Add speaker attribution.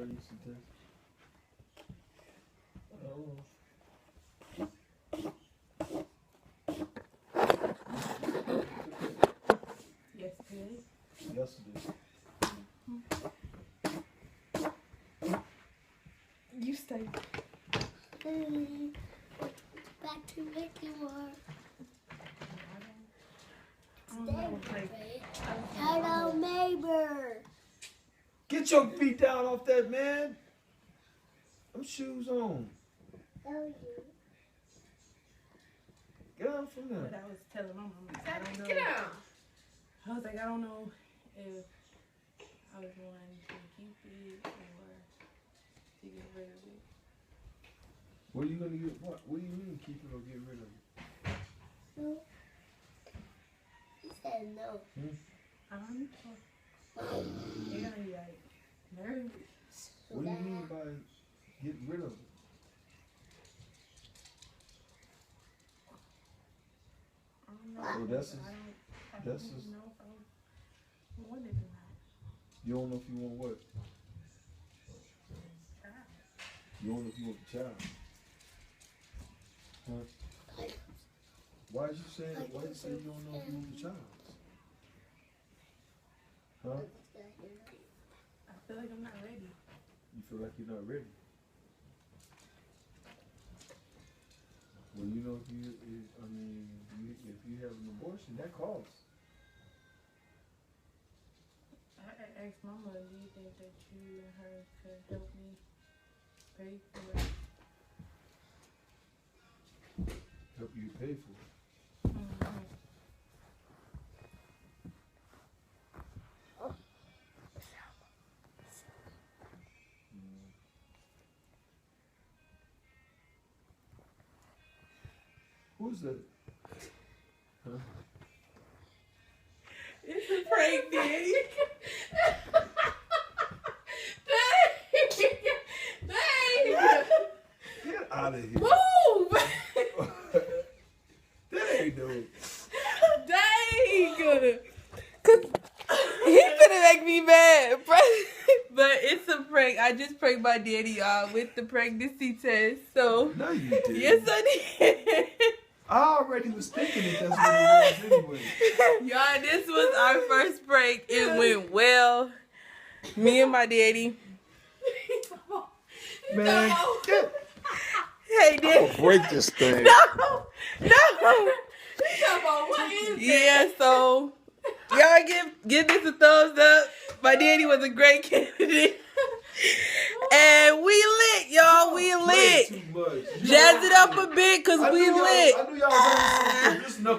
Speaker 1: pregnancy test? Oh.
Speaker 2: Yesterday.
Speaker 1: Yesterday.
Speaker 2: You stay.
Speaker 3: Back to regular. Hello, neighbor.
Speaker 1: Get your feet down off that, man. Them shoes on. Get out from
Speaker 2: But
Speaker 1: there.
Speaker 2: I was telling my mom, I don't know.
Speaker 4: Get down.
Speaker 2: I was like, I don't know if I was going to keep it or to get rid of it.
Speaker 1: What are you gonna get? What do you mean keep it or get rid of it?
Speaker 3: No. He said no.
Speaker 2: I don't know. They're gonna be like nervous.
Speaker 1: What do you mean by get rid of it?
Speaker 2: I don't know.
Speaker 1: Oh, that's his-
Speaker 2: I don't
Speaker 1: that's
Speaker 2: even
Speaker 1: his-
Speaker 2: know if I wanted it or not.
Speaker 1: You don't know if you want what? You don't know if you want the child. Huh? Why did you say? Why you say you don't know if you want the child? Huh?
Speaker 2: I feel like I'm not ready.
Speaker 1: You feel like you're not ready? Well, you know, if you have an abortion, that costs.
Speaker 2: I asked Mama, do you think that you and her could help me pay for it?
Speaker 1: Help you pay for it.
Speaker 2: Mm-hmm.
Speaker 1: Who's that? Huh?
Speaker 2: It's a prank, Daddy.
Speaker 1: Get out of here.
Speaker 2: Move!
Speaker 1: That ain't no.
Speaker 2: Dang! He finna make me mad. But it's a prank. I just pranked my daddy, y'all, with the pregnancy test. So,
Speaker 1: No, you didn't.
Speaker 2: yes, I did.
Speaker 1: I already was thinking that that's what it was anyway.
Speaker 2: Y'all, this was our first prank. It went well. Me and my daddy.
Speaker 1: Man, get.
Speaker 2: Hey, daddy.
Speaker 5: Break this thing.
Speaker 2: No. Yeah, so y'all give this a thumbs up. My daddy was a great candidate. And we lit, y'all. We
Speaker 1: Play
Speaker 2: lit.
Speaker 1: too much.
Speaker 2: Jazz it up a bit, cause
Speaker 1: I
Speaker 2: we
Speaker 1: knew y'all-
Speaker 2: lit.
Speaker 1: I knew y'all was on this knuckle.